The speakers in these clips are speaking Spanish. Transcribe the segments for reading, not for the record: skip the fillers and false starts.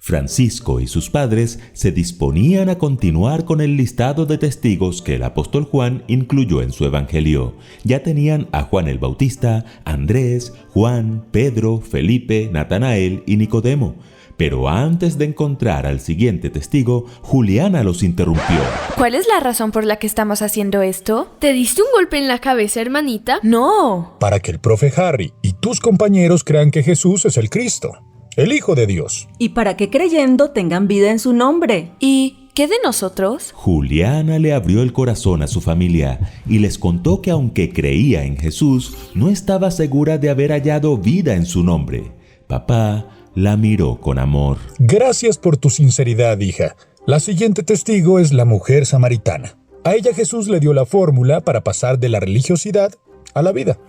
Francisco y sus padres se disponían a continuar con el listado de testigos que el apóstol Juan incluyó en su evangelio. Ya tenían a Juan el Bautista, Andrés, Juan, Pedro, Felipe, Natanael y Nicodemo. Pero antes de encontrar al siguiente testigo, Juliana los interrumpió. ¿Cuál es la razón por la que estamos haciendo esto? ¿Te diste un golpe en la cabeza, hermanita? ¡No! Para que el profe Harry y tus compañeros crean que Jesús es el Cristo, el Hijo de Dios. Y para que creyendo tengan vida en su nombre. ¿Y qué de nosotros? Juliana le abrió el corazón a su familia y les contó que aunque creía en Jesús, no estaba segura de haber hallado vida en su nombre. Papá la miró con amor. Gracias por tu sinceridad, hija. La siguiente testigo es la mujer samaritana. A ella Jesús le dio la fórmula para pasar de la religiosidad a la vida.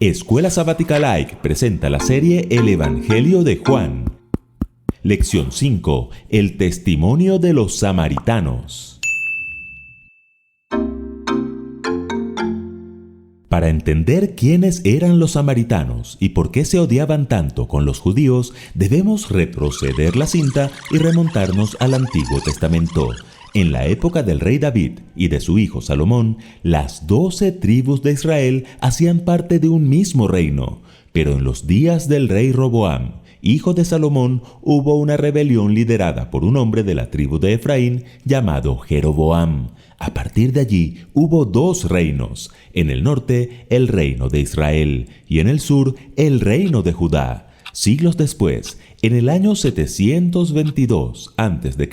Escuela Sabática Like presenta la serie El Evangelio de Juan. Lección 5. El testimonio de los samaritanos. Para entender quiénes eran los samaritanos y por qué se odiaban tanto con los judíos, debemos retroceder la cinta y remontarnos al Antiguo Testamento. En la época del rey David y de su hijo Salomón, las 12 tribus de Israel hacían parte de un mismo reino. Pero en los días del rey Roboam, hijo de Salomón, hubo una rebelión liderada por un hombre de la tribu de Efraín llamado Jeroboam. A partir de allí hubo 2 reinos, en el norte el reino de Israel y en el sur el reino de Judá. Siglos después, en el año 722 a.C.,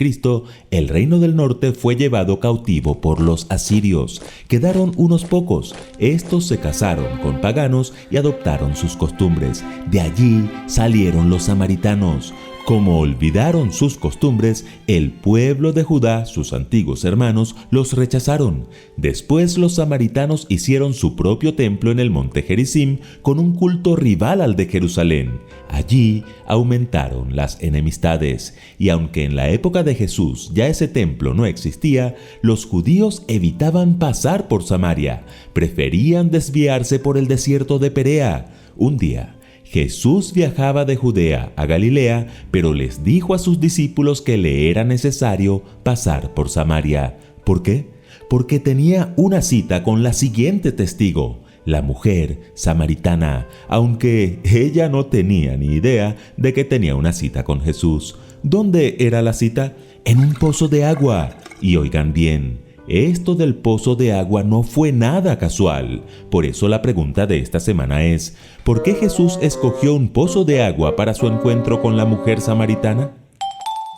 el reino del norte fue llevado cautivo por los asirios. Quedaron unos pocos. Estos se casaron con paganos y adoptaron sus costumbres. De allí salieron los samaritanos. Como olvidaron sus costumbres, el pueblo de Judá, sus antiguos hermanos, los rechazaron. Después los samaritanos hicieron su propio templo en el monte Gerizim con un culto rival al de Jerusalén. Allí aumentaron las enemistades. Y aunque en la época de Jesús ya ese templo no existía, los judíos evitaban pasar por Samaria. Preferían desviarse por el desierto de Perea. Un día, Jesús viajaba de Judea a Galilea, pero les dijo a sus discípulos que le era necesario pasar por Samaria. ¿Por qué? Porque tenía una cita con la siguiente testigo, la mujer samaritana, aunque ella no tenía ni idea de que tenía una cita con Jesús. ¿Dónde era la cita? En un pozo de agua. Y oigan bien, esto del pozo de agua no fue nada casual. Por eso la pregunta de esta semana es, ¿por qué Jesús escogió un pozo de agua para su encuentro con la mujer samaritana?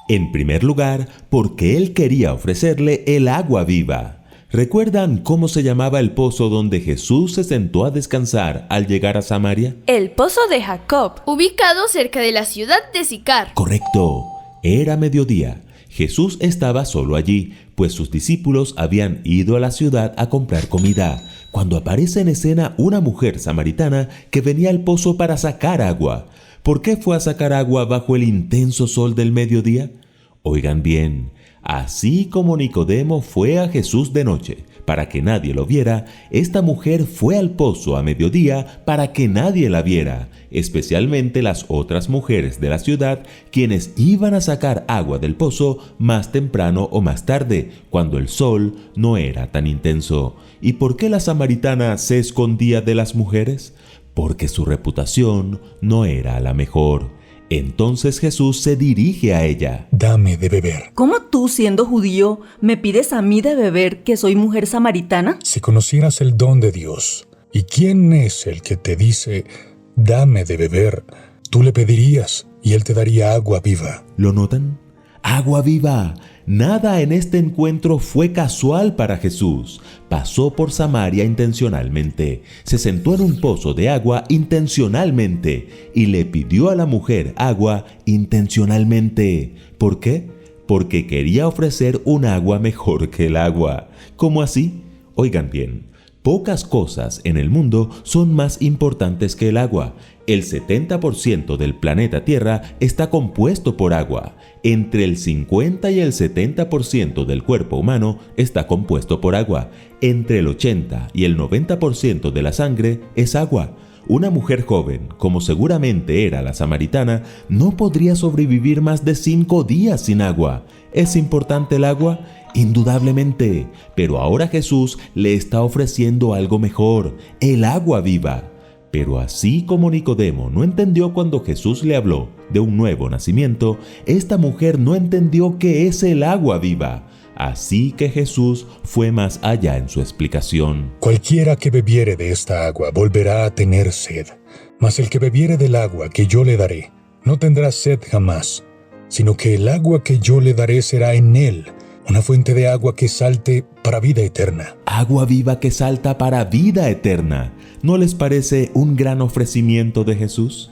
En primer lugar, porque Él quería ofrecerle el agua viva. ¿Recuerdan cómo se llamaba el pozo donde Jesús se sentó a descansar al llegar a Samaria? El pozo de Jacob. Ubicado cerca de la ciudad de Sicar. Correcto. Era mediodía. Jesús estaba solo allí, pues sus discípulos habían ido a la ciudad a comprar comida, cuando aparece en escena una mujer samaritana que venía al pozo para sacar agua. ¿Por qué fue a sacar agua bajo el intenso sol del mediodía? Oigan bien, así como Nicodemo fue a Jesús de noche para que nadie lo viera, esta mujer fue al pozo a mediodía para que nadie la viera, especialmente las otras mujeres de la ciudad, quienes iban a sacar agua del pozo más temprano o más tarde, cuando el sol no era tan intenso. ¿Y por qué la samaritana se escondía de las mujeres? Porque su reputación no era la mejor. Entonces Jesús se dirige a ella. Dame de beber. ¿Cómo tú, siendo judío, me pides a mí de beber que soy mujer samaritana? Si conocieras el don de Dios y quién es el que te dice, dame de beber, tú le pedirías y él te daría agua viva. ¿Lo notan? Agua viva. Nada en este encuentro fue casual para Jesús. Pasó por Samaria intencionalmente, se sentó en un pozo de agua intencionalmente y le pidió a la mujer agua intencionalmente. ¿Por qué? Porque quería ofrecer un agua mejor que el agua. ¿Cómo así? Oigan bien. Pocas cosas en el mundo son más importantes que el agua. El 70% del planeta Tierra está compuesto por agua. Entre el 50 y el 70% del cuerpo humano está compuesto por agua. Entre el 80 y el 90% de la sangre es agua. una mujer joven, como seguramente era la samaritana, no podría sobrevivir más de 5 días sin agua. ¿Es importante el agua? Indudablemente, pero ahora Jesús le está ofreciendo algo mejor, el agua viva. Pero así como Nicodemo no entendió cuando Jesús le habló de un nuevo nacimiento, esta mujer no entendió qué es el agua viva. Así que Jesús fue más allá en su explicación. Cualquiera que bebiere de esta agua volverá a tener sed, mas el que bebiere del agua que yo le daré no tendrá sed jamás, sino que el agua que yo le daré será en él una fuente de agua que salte para vida eterna. Agua viva que salta para vida eterna. ¿No les parece un gran ofrecimiento de Jesús?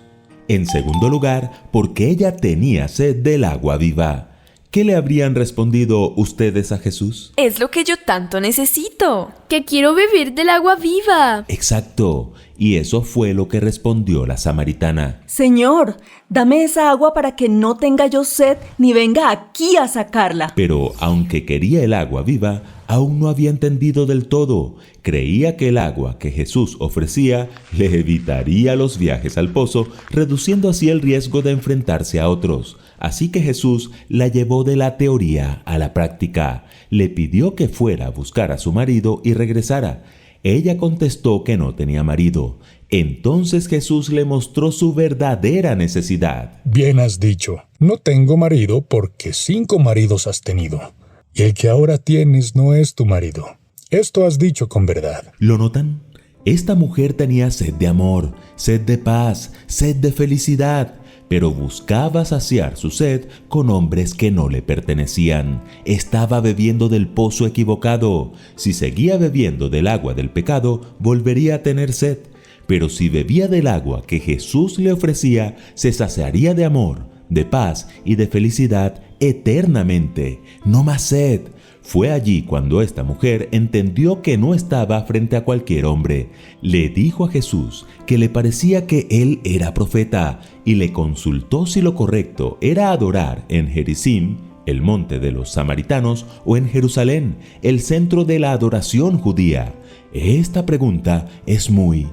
En segundo lugar, porque ella tenía sed del agua viva. ¿Qué le habrían respondido ustedes a Jesús? Es lo que yo tanto necesito. Que quiero beber del agua viva. Exacto, y eso fue lo que respondió la samaritana. Señor, dame esa agua para que no tenga yo sed ni venga aquí a sacarla. Pero aunque quería el agua viva, aún no había entendido del todo. Creía que el agua que Jesús ofrecía le evitaría los viajes al pozo, reduciendo así el riesgo de enfrentarse a otros. Así que Jesús la llevó de la teoría a la práctica. Le pidió que fuera a buscar a su marido y regresara. Ella contestó que no tenía marido. Entonces Jesús le mostró su verdadera necesidad. Bien has dicho, no tengo marido porque 5 maridos has tenido, y el que ahora tienes no es tu marido. Esto has dicho con verdad. ¿Lo notan? Esta mujer tenía sed de amor, sed de paz, sed de felicidad, pero buscaba saciar su sed con hombres que no le pertenecían. Estaba bebiendo del pozo equivocado. Si seguía bebiendo del agua del pecado, volvería a tener sed. Pero si bebía del agua que Jesús le ofrecía, se saciaría de amor, de paz y de felicidad eternamente. No más sed. Fue allí cuando esta mujer entendió que no estaba frente a cualquier hombre. Le dijo a Jesús que le parecía que él era profeta y le consultó si lo correcto era adorar en Gerizim, el monte de los samaritanos, o en Jerusalén, el centro de la adoración judía. Esta pregunta es muy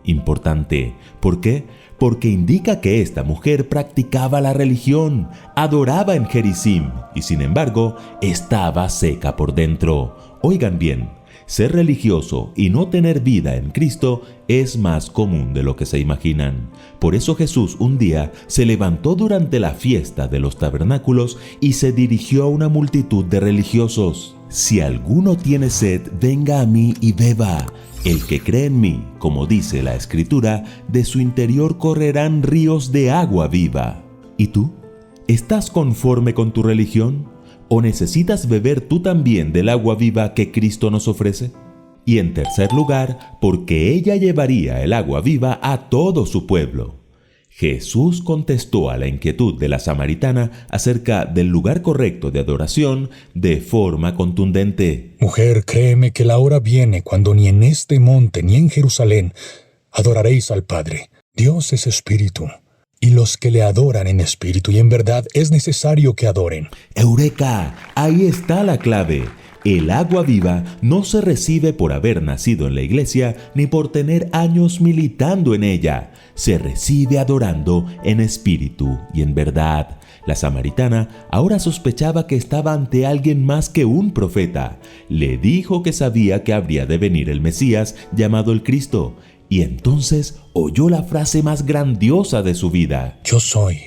importante. ¿Por qué? Porque indica que esta mujer practicaba la religión, adoraba en Gerizim y sin embargo estaba seca por dentro. Oigan bien, ser religioso y no tener vida en Cristo es más común de lo que se imaginan. Por eso Jesús un día se levantó durante la fiesta de los tabernáculos y se dirigió a una multitud de religiosos. Si alguno tiene sed, venga a mí y beba. El que cree en mí, como dice la Escritura, de su interior correrán ríos de agua viva. ¿Y tú? ¿Estás conforme con tu religión? ¿O necesitas beber tú también del agua viva que Cristo nos ofrece? Y en tercer lugar, porque ella llevaría el agua viva a todo su pueblo. Jesús contestó a la inquietud de la samaritana acerca del lugar correcto de adoración de forma contundente. Mujer, créeme que la hora viene cuando ni en este monte ni en Jerusalén adoraréis al Padre. Dios es espíritu, y los que le adoran en espíritu y en verdad es necesario que adoren. ¡Eureka! Ahí está la clave. El agua viva no se recibe por haber nacido en la iglesia ni por tener años militando en ella. Se recibe adorando en espíritu y en verdad. La samaritana ahora sospechaba que estaba ante alguien más que un profeta. Le dijo que sabía que habría de venir el Mesías llamado el Cristo. Y entonces oyó la frase más grandiosa de su vida. Yo soy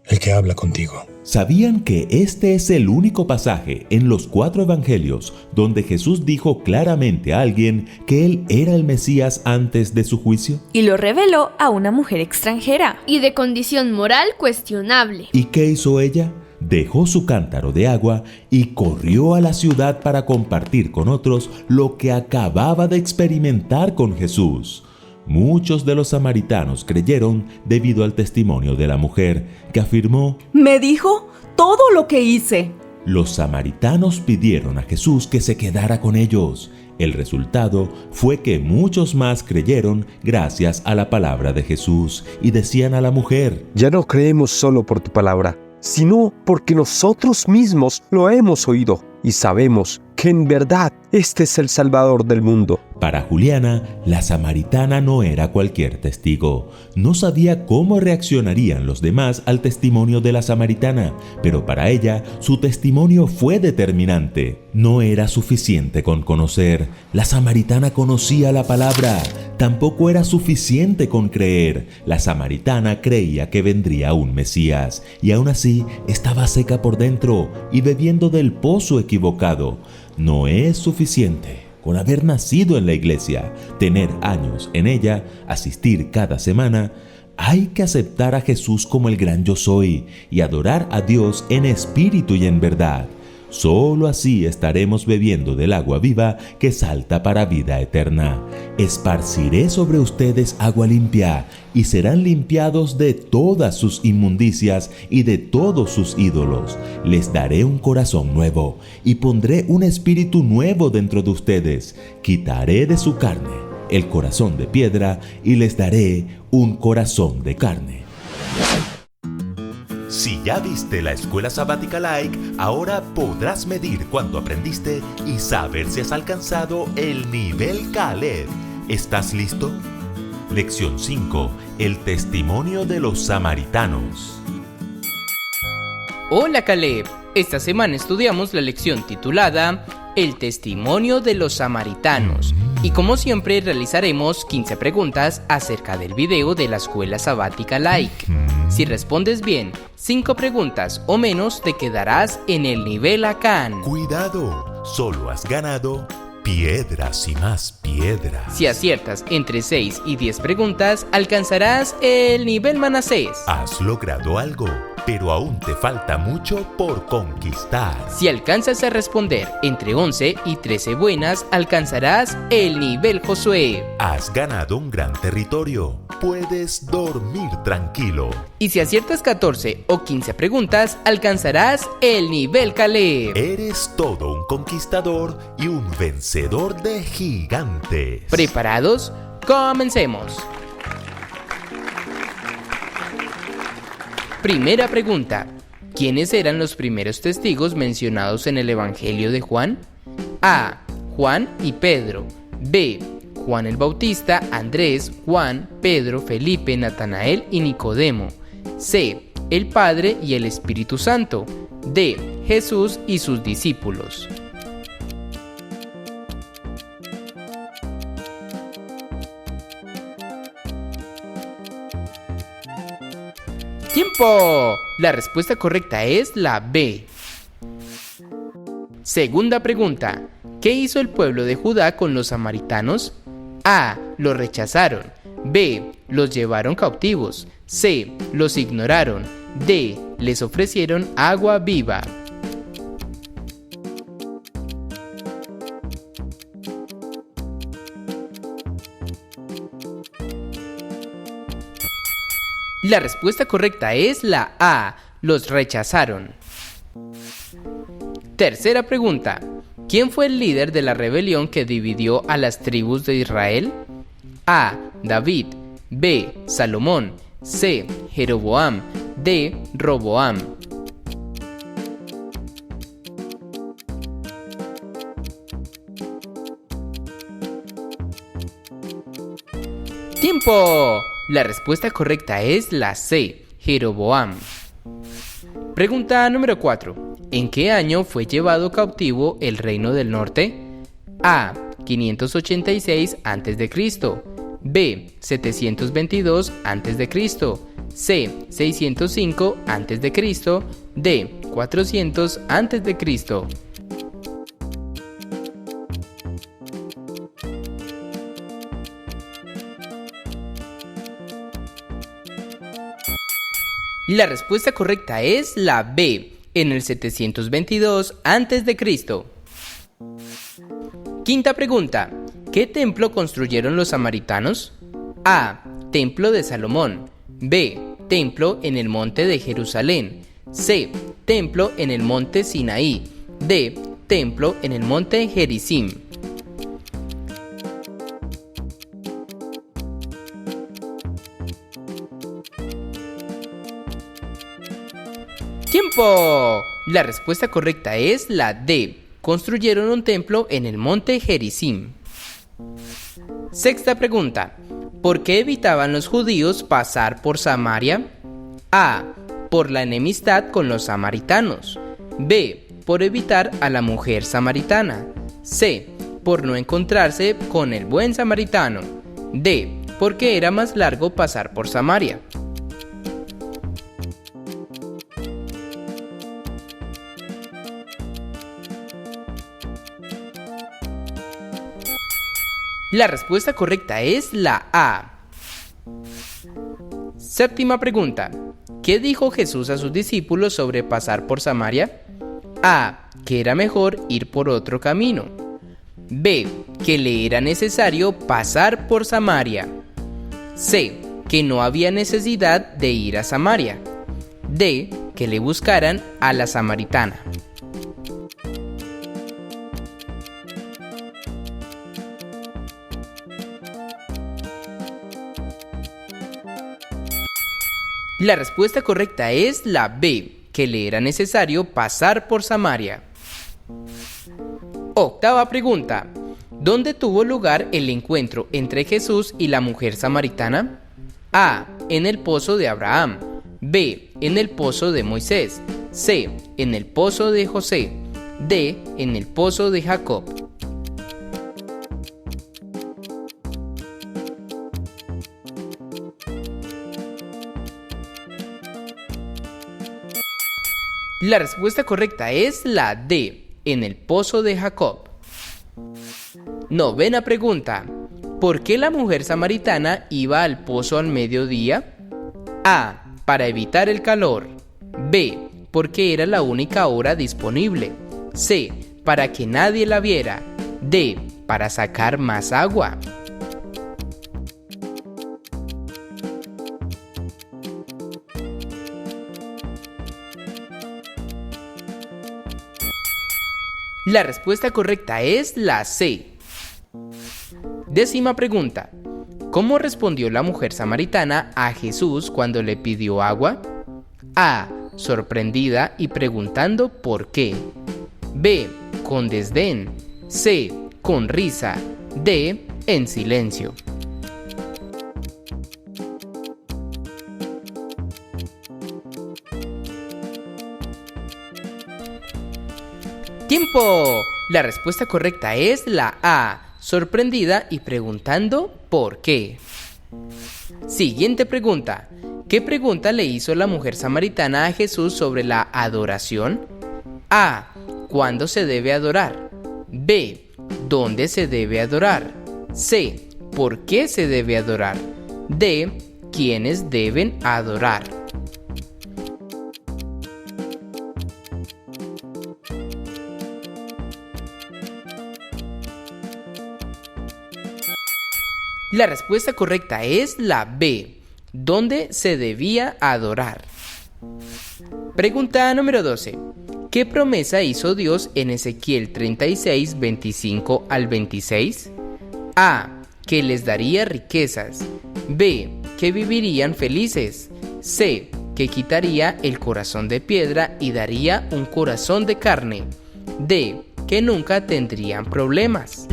el que habla contigo. ¿Sabían que este es el único pasaje en los 4 evangelios donde Jesús dijo claramente a alguien que él era el Mesías antes de su juicio? Y lo reveló a una mujer extranjera. Y de condición moral cuestionable. ¿Y qué hizo ella? Dejó su cántaro de agua y corrió a la ciudad para compartir con otros lo que acababa de experimentar con Jesús. Muchos de los samaritanos creyeron debido al testimonio de la mujer, que afirmó: Me dijo todo lo que hice. Los samaritanos pidieron a Jesús que se quedara con ellos. El resultado fue que muchos más creyeron gracias a la palabra de Jesús y decían a la mujer: Ya no creemos solo por tu palabra, sino porque nosotros mismos lo hemos oído y sabemos que en verdad este es el Salvador del mundo. Para Juliana, la samaritana no era cualquier testigo. No sabía cómo reaccionarían los demás al testimonio de la samaritana, pero para ella su testimonio fue determinante. No era suficiente con conocer. La samaritana conocía la palabra. Tampoco era suficiente con creer. La samaritana creía que vendría un Mesías, y aún así estaba seca por dentro y bebiendo del pozo equivocado. No es suficiente con haber nacido en la iglesia, tener años en ella, asistir cada semana. Hay que aceptar a Jesús como el gran yo soy y adorar a Dios en espíritu y en verdad. Solo así estaremos bebiendo del agua viva que salta para vida eterna. Esparciré sobre ustedes agua limpia y serán limpiados de todas sus inmundicias y de todos sus ídolos. Les daré un corazón nuevo y pondré un espíritu nuevo dentro de ustedes. Quitaré de su carne el corazón de piedra y les daré un corazón de carne. Si ya viste la Escuela Sabática Like, ahora podrás medir cuánto aprendiste y saber si has alcanzado el nivel Caleb. ¿Estás listo? Lección 5. El testimonio de los samaritanos. Hola Caleb, esta semana estudiamos la lección titulada El testimonio de los samaritanos. Y como siempre realizaremos 15 preguntas acerca del video de la Escuela Sabática Like. Si respondes bien 5 preguntas o menos, te quedarás en el nivel Akan. Cuidado, solo has ganado piedras y más piedras. Si aciertas entre 6 y 10 preguntas, alcanzarás el nivel Manasés. Has logrado algo, pero aún te falta mucho por conquistar. Si alcanzas a responder entre 11 y 13 buenas, alcanzarás el nivel Josué. Has ganado un gran territorio. Puedes dormir tranquilo. Y si aciertas 14 o 15 preguntas, alcanzarás el nivel Caleb. Eres todo un conquistador y un vencedor de gigantes. ¿Preparados? Comencemos. Primera pregunta. ¿Quiénes eran los primeros testigos mencionados en el Evangelio de Juan? A. Juan y Pedro. B. Juan el Bautista, Andrés, Juan, Pedro, Felipe, Natanael y Nicodemo. C. El Padre y el Espíritu Santo. D. Jesús y sus discípulos. ¡Tiempo! La respuesta correcta es la B. Segunda pregunta. ¿Qué hizo el pueblo de Judá con los samaritanos? A. Los rechazaron. B. Los llevaron cautivos. C. Los ignoraron. D. Les ofrecieron agua viva. La respuesta correcta es la A. Los rechazaron. Tercera pregunta. ¿Quién fue el líder de la rebelión que dividió a las tribus de Israel? A. David. B. Salomón. C. Jeroboam. D. Roboam. ¡Tiempo! La respuesta correcta es la C. Jeroboam. Pregunta número 4. ¿En qué año fue llevado cautivo el reino del norte? A. 586 a.C. B. 722 a.C. C. 605 a.C. D. 400 a.C. La respuesta correcta es la B. En el 722 a.C. Quinta pregunta. ¿Qué templo construyeron los samaritanos? A. Templo de Salomón. B. Templo en el monte de Jerusalén. C. Templo en el monte Sinaí. D. Templo en el monte Gerizim. ¡Tiempo! La respuesta correcta es la D. Construyeron un templo en el monte Gerizim. Sexta pregunta. ¿Por qué evitaban los judíos pasar por Samaria? A. Por la enemistad con los samaritanos. B. Por evitar a la mujer samaritana. C. Por no encontrarse con el buen samaritano. D. Porque era más largo pasar por Samaria. La respuesta correcta es la A. Séptima pregunta. ¿Qué dijo Jesús a sus discípulos sobre pasar por Samaria? A. Que era mejor ir por otro camino. B. Que le era necesario pasar por Samaria. C. Que no había necesidad de ir a Samaria. D. Que le buscaran a la samaritana. La respuesta correcta es la B, que le era necesario pasar por Samaria. Octava pregunta. ¿Dónde tuvo lugar el encuentro entre Jesús y la mujer samaritana? A. En el pozo de Abraham. B. En el pozo de Moisés. C. En el pozo de José. D. En el pozo de Jacob. La respuesta correcta es la D, en el pozo de Jacob. Novena pregunta. ¿Por qué la mujer samaritana iba al pozo al mediodía? A. Para evitar el calor. B. Porque era la única hora disponible. C. Para que nadie la viera. D. Para sacar más agua. La respuesta correcta es la C. Décima pregunta. ¿Cómo respondió la mujer samaritana a Jesús cuando le pidió agua? A. Sorprendida y preguntando por qué. B. Con desdén. C. Con risa. D. En silencio. ¡Tiempo! La respuesta correcta es la A, sorprendida y preguntando ¿por qué? Siguiente pregunta. ¿Qué pregunta le hizo la mujer samaritana a Jesús sobre la adoración? A. ¿Cuándo se debe adorar? B. ¿Dónde se debe adorar? C. ¿Por qué se debe adorar? D. ¿Quiénes deben adorar? La respuesta correcta es la B, ¿dónde se debía adorar? Pregunta número 12. ¿Qué promesa hizo Dios en Ezequiel 36, 25 al 26? A. Que les daría riquezas. B. Que vivirían felices. C. Que quitaría el corazón de piedra y daría un corazón de carne. D. Que nunca tendrían problemas.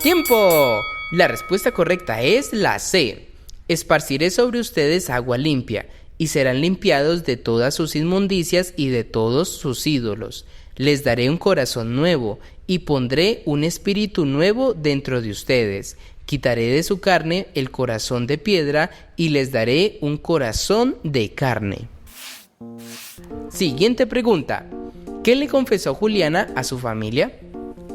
¡Tiempo! La respuesta correcta es la C. Esparciré sobre ustedes agua limpia, y serán limpiados de todas sus inmundicias y de todos sus ídolos. Les daré un corazón nuevo, y pondré un espíritu nuevo dentro de ustedes. Quitaré de su carne el corazón de piedra, y les daré un corazón de carne. Siguiente pregunta. ¿Qué le confesó Juliana a su familia?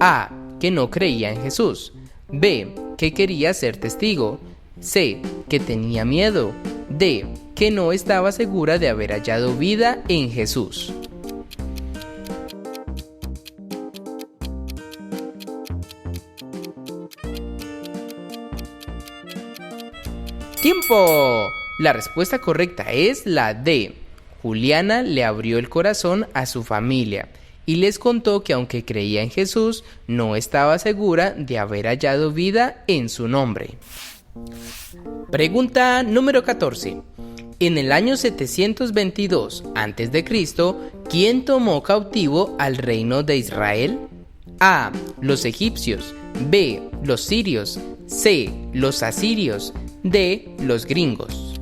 A. Que no creía en Jesús. B. Que quería ser testigo. C. Que tenía miedo. D. Que no estaba segura de haber hallado vida en Jesús. ¡Tiempo! La respuesta correcta es la D. Juliana le abrió el corazón a su familia y les contó que aunque creía en Jesús, no estaba segura de haber hallado vida en su nombre. Pregunta número 14. En el año 722 a.C., ¿quién tomó cautivo al reino de Israel? A. Los egipcios. B. Los sirios. C. Los asirios. D. Los gringos.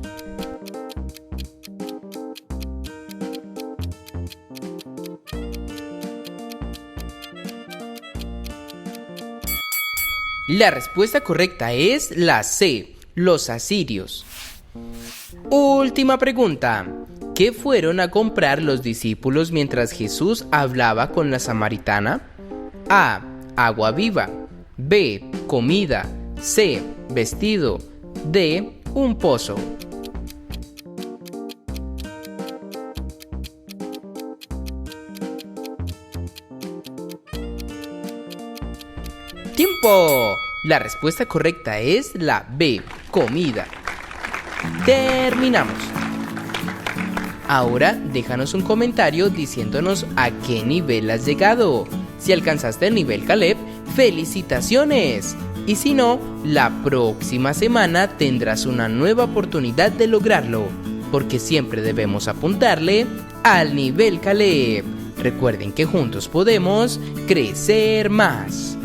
La respuesta correcta es la C. Los asirios. Última pregunta. ¿Qué fueron a comprar los discípulos mientras Jesús hablaba con la samaritana? A. Agua viva. B. Comida. C. Vestido. D. Un pozo. ¡Tiempo! La respuesta correcta es la B. Comida. Terminamos. Ahora déjanos un comentario diciéndonos a qué nivel has llegado. Si alcanzaste el nivel Caleb, ¡felicitaciones! Y si no, la próxima semana tendrás una nueva oportunidad de lograrlo, porque siempre debemos apuntarle al nivel Caleb. Recuerden que juntos podemos crecer más.